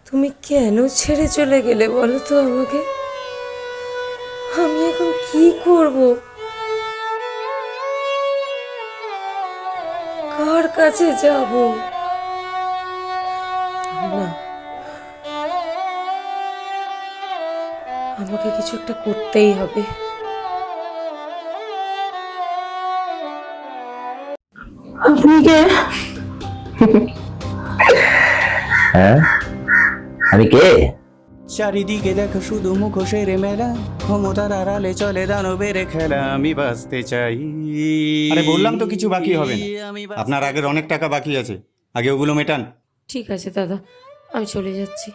তুমি কেন ছেড়ে চলে গেলে বলো তো আমাকে? আমি এখন কি করব? কার কাছে যাব? না, আমাকে কিছু একটা করতেই হবে। আপনি কে? হ্যাঁ, আমি কে? চারিদিকে দেখো শুধু মুখোশের মেলা, ক্ষমতার আড়ালে চলে দানবের খেলা। আমি বাঁচতে চাই। আরে বললাম তো কিছু বাকি হবে না। আপনার আগের অনেক টাকা বাকি আছে, আগে ওগুলো মেটান। ঠিক আছে দাদা, আমি চলে যাচ্ছি।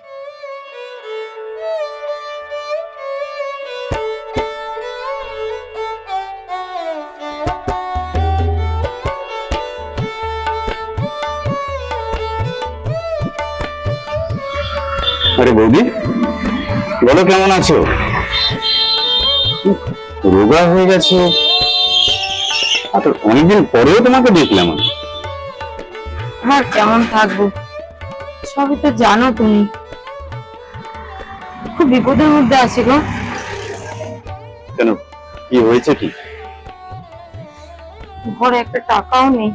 আরে বৌদি, বলো কেমন আছো? রোগা হয়ে গেছো, আর অনেকদিন পরেও তোমাকে দেখলাম আমি। আর কেমন থাকবো, সবই তো জানো তুমি। খুব বিপদের মধ্যে আছি গো। কেন, কি হয়েছে কি? ঘরে একটা টাকাও নেই,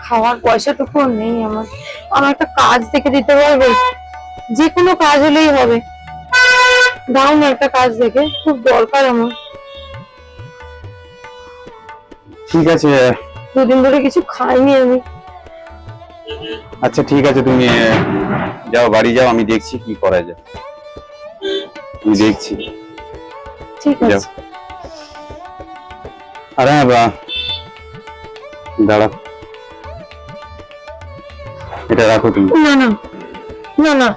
খাওয়ার পয়সাটুকুও নেই আমার। আমার একটা কাজ দেখে দিতে পারবে? যে কোনো কাজ হলেই হবে, দাও না একটা কাজ দেখে, খুব দরকার আমার। ঠিক আছে, দুদিন ধরে কিছু খাইনি আমি। আচ্ছা ঠিক আছে, তুমি যাও, বাড়ি যাও, আমি দেখছি কি করা যায়। আমি দেখছি। ঠিক যাও। আছে। আরে দাঁড়াও, এটা রাখো তুমি। না না না না,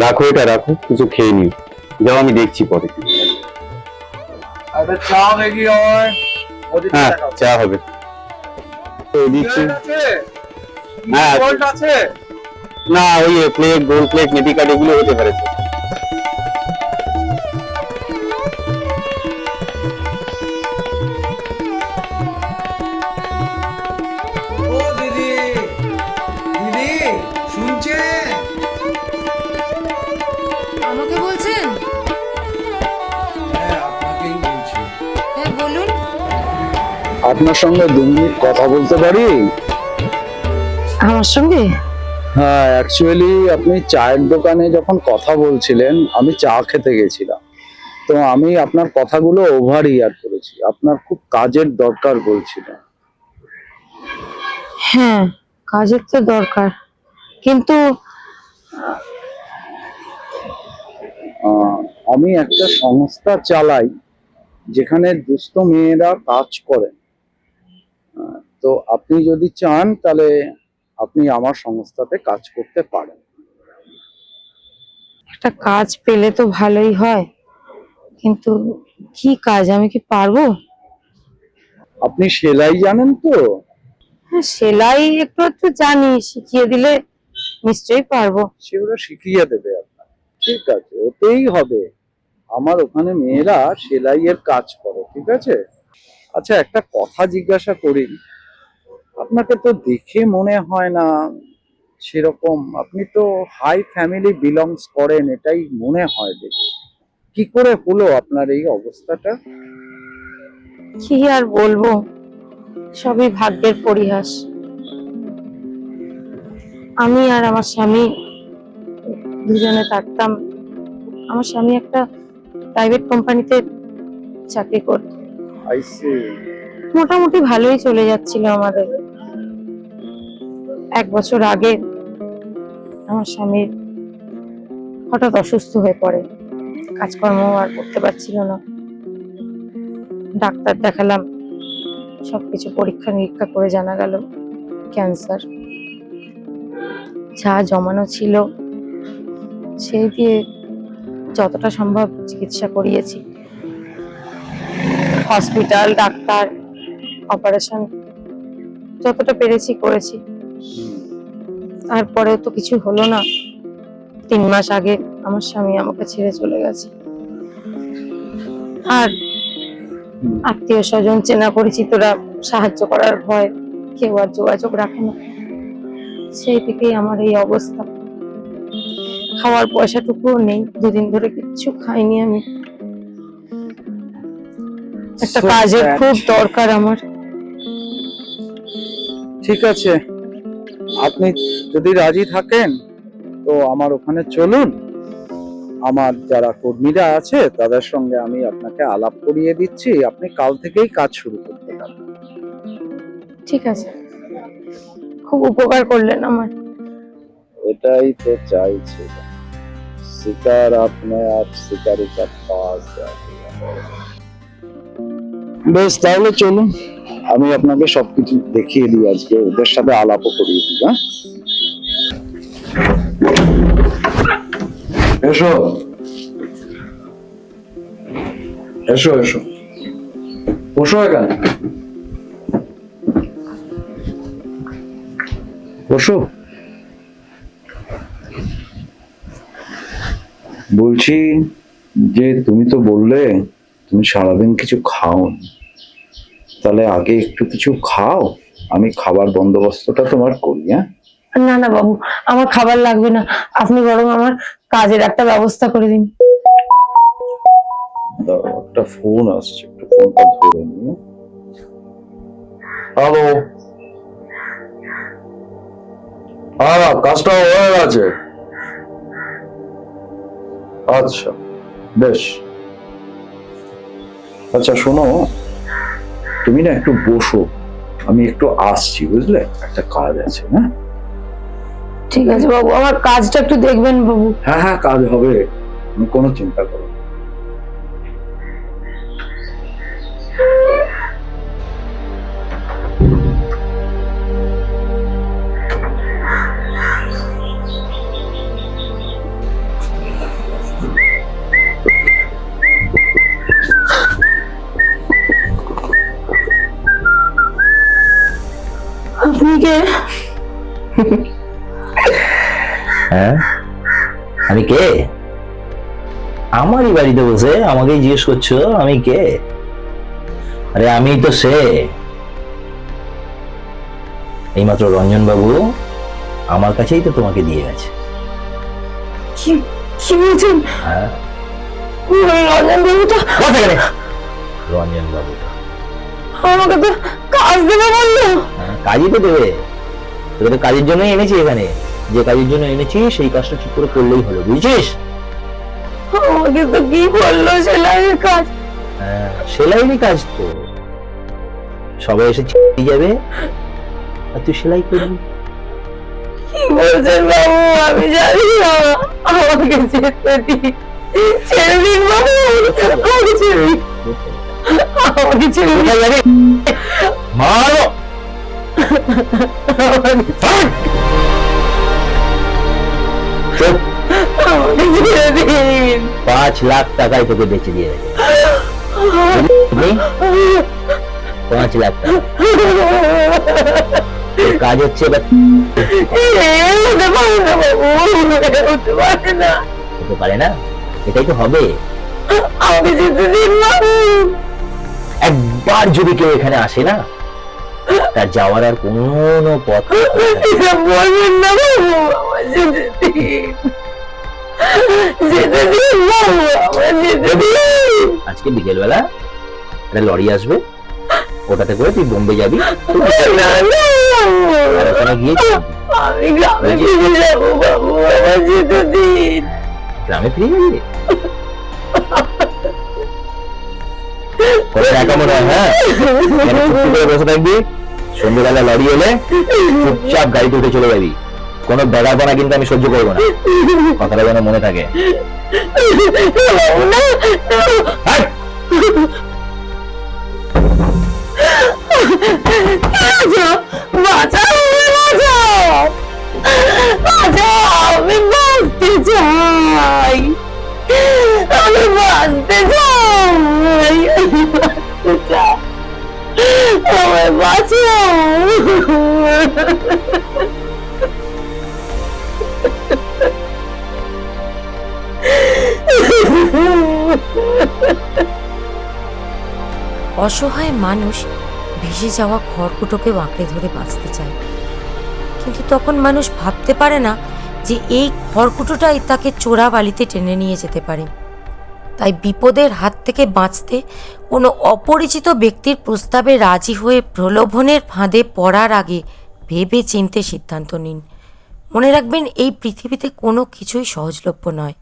রাখো, এটা রাখো, কিছু খেয়ে নিও। যাও, আমি দেখছি পরে। চা होगी और হ্যাঁ, চা হবে। তো দিচ্ছি। হ্যাঁ, গোল্ড আছে না, ওই প্লেট, গোল প্লেট, মেডি কার্ড এগুলো হতে পারে। ও দিদি দিদি শুনছেন? আমাকে বলছেন? হ্যাঁ আপনাকেই বলছি। হ্যাঁ বলুন। আপনার সঙ্গে 2 মিনিট কথা বলতে পারি? আমার সঙ্গে? হ্যাঁ, অ্যাকচুয়ালি আপনি চায়ের দোকানে যখন কথা বলছিলেন, আমি চা খেতে গেছিলাম। তো আমি আপনার কথাগুলো ওভার ইয়ার করেছি। আপনার খুব কাজের দরকার বলছিলেন। হ্যাঁ, কাজের তো দরকার, কিন্তু আহ, আমি একটা সংস্থা চালাই যেখানে দুস্থ মেয়েরা কাজ করেন। তো আপনি যদি চান তাহলে আপনি আমার সংস্থাতে কাজ করতে পারেন। একটা কাজ পেলে তো ভালোই হয়, কিন্তু কি কাজ, আমি কি পারবো? আপনি সেলাই জানেন তো? হ্যাঁ, সেলাই একটু একটু জানি, শিখিয়ে দিলে নিশ্চয়ই পারবো। সেগুলো শিখিয়ে দেবে আপনার। ঠিক আছে, ওতেই হবে। আমার ওখানে মেয়েরা সেলাইয়ের কাজ করে, ঠিক আছে। আচ্ছা, একটা কথা জিজ্ঞাসা করি, আপনাকে তো দেখে মনে হয় না সেরকম। আপনি তো হাই ফ্যামিলি বিলংস করেন, এটাই মনে হয় দেখে। কি করে হলো আপনার এই অবস্থাটা? কি আর বলবো, সবই ভাগ্যের পরিহাস। আমি আর আমার স্বামী দুজনে থাকতাম। আমার স্বামী একটা প্রাইভেট কোম্পানিতে চাকরি করত। I see. মোটামুটি ভালোই চলে যাচ্ছিল আমাদের। 1 বছর আগে আমার স্বামী হঠাৎ অসুস্থ হয়ে পড়ে, কাজকর্ম আর করতে পারছিল না। ডাক্তার দেখালাম, সবকিছু পরীক্ষা নিরীক্ষা করে জানা গেল ক্যান্সার। যা জমানো ছিল সেই দিয়ে যতটা সম্ভব চিকিৎসা করিয়েছি। হসপিটাল, ডাক্তার, অপারেশন যতটা পেরেছি করেছি। তারপরেও তো কিছু হলো না। 3 মাস আগে আমার স্বামী আমাকে ছেড়ে চলে গেছে। আর আত্মীয় স্বজন, চেনা পরিচিতরা সাহায্য করার ভয় কেউ আর যোগাযোগ রাখে না। সেই থেকেই আমার এই অবস্থা। খাওয়ার পয়সাটুকুও নেই, দুদিন ধরে কিচ্ছু খাইনি আমি। একটা So কাজের sad. খুব দরকার আমার। ঠিক আছে, আপনি যদি রাজি থাকেন তো আমার ওখানে চলুন। আমার যারা কর্মীরা আছে তাদের সঙ্গে আমি আপনাকে আলাপ করিয়ে দিচ্ছি, আপনি কাল থেকেই কাজ শুরু করতে পারেন। ঠিক আছে, খুব উপকার করলেন আমার। এটাই তো চাইছি, শিকার আপনি আপ শিকারি কা পাস। বেশ, তাহলে চলুন, আমি আপনাকে সবকিছু দেখিয়ে দিই, আজকে ওদের সাথে আলাপও করিয়ে দিই। হ্যাঁ, এসো এসো এসো, বসো এখানে, বসো। বলছি যে তুমি তো বললে তুমি সারাদিন কিছু খাওনি, তাহলে আগে একটু কিছু খাও, আমি খাবার বন্দোবস্তটা তোমার করি। হ্যাঁ, না না বাবু, আমার খাবার লাগবে না, আপনি বরং আমার কাজের একটা ব্যবস্থা করে দিন। দাঁড়াও, একটা ফোন আসছে, একটু ফোনটা ধরে নিয়ে। হ্যালো, হ্যাঁ কাজটা হয়ে গেছে। আচ্ছা বেশ, আচ্ছা শোনো, তুমি না একটু বসো, আমি একটু আসছি, বুঝলে, একটা কাজ আছে। হ্যাঁ ঠিক আছে বাবু, আমার কাজটা একটু দেখবেন বাবু। হ্যাঁ হ্যাঁ, কাজ হবে, তুমি কোনো চিন্তা করো না। আপনি কে? হ্যাঁ, আমি কে? আমারই বাড়িতে বসে আমাকেই জিজ্ঞেস করছো আমি কে? আরে আমি তো সে, এইমাত্র রঞ্জন বাবু আমার কাছেই তো তোমাকে দিয়ে গেছে। কি কি বলছেন? হ্যাঁ, ওই রঞ্জন বাবুটা বস এখানে। রঞ্জন বাবু আমাকে তো কাজ দেবে বললো। কাজই তো দেবে, তোকে তো কাজের জন্যই এনেছি এখানে, যে কাজের জন্য এনেছি সেই কাজটা ঠিক করে করলেই হলো, বুঝছিস? আমাকে তো কি বললো, সেলাইয়ের কাজ। হ্যাঁ, সেলাইয়েরই কাজ তো, সবাই এসে ছিঁড়ে যাবে আর তুই সেলাই করবি। কি বলছেন বাবু, আমি জানি না, আমাকে যেতে দিন, ছেড়ে দিন বাবু, আমাকে ছেড়ে দিন, আমাকে ছেড়ে দিন। কোথায় যাবি? মারো। চুপ। আমাকে ছেড়ে দিন। 5 লাখ টাকায় তোকে বেঁচে দিয়ে গেছে। 5 লাখ টাকা। তোর কাজ হচ্ছে এবার। হতে পারে না বাবু, হতে পারে না, হতে পারে না, এটাই তো হবে। আমাকে যেতে দিন বাবু। একবার যদি কেউ এখানে আসে না, তার যাওয়ার আর কোনো পথ নেই। এটা বলবেন না বাবু, আমার যেতে দিন, যেতে দিন বাবু, আমার যেতে দিন। আজকে বিকেল বেলা একটা লরি আসবে, ওটাতে করে তুই বোম্বে যাবি, না, না, আর ওখানে গিয়ে আমি গ্রামে ফিরে যাবো বাবু, আমার যেতে দিন। গ্রামে ফিরে যাবি। কোনো একা মনে হয়? হ্যাঁ, কেন চুপটি করে বসে থাকবি? সন্ধ্যেবেলা লরি এলে চুপচাপ গাড়িতে উঠে চলে যাবি, কোনো বেগারপনা কিন্তু আমি সহ্য করবো না, কথাটা যেন মনে থাকে। হাট! বাঁচাও, বাঁচাও, বাঁচাও, আমি বাঁচতে চাই, আমি বাঁচতে চাই, আমি বাঁচতে চাই, আমায় বাঁচাও। অসহায় মানুষ ভেসে যাওয়া খড়কুটোকে আঁকড়ে ধরে বাঁচতে চায়, কিন্তু তখন মানুষ ভাবতে পারে না যে এই খড়কুটোটাই তাকে চোরা বালিতে টেনে নিয়ে যেতে পারে। তাই বিপদের হাত থেকে বাঁচতে কোনো অপরিচিত ব্যক্তির প্রস্তাবে রাজি হয়ে প্রলোভনের ফাঁদে পড়ার আগে ভেবে চিন্তে সিদ্ধান্ত নিন। মনে রাখবেন, এই পৃথিবীতে কোনো কিছুই সহজলভ্য নয়।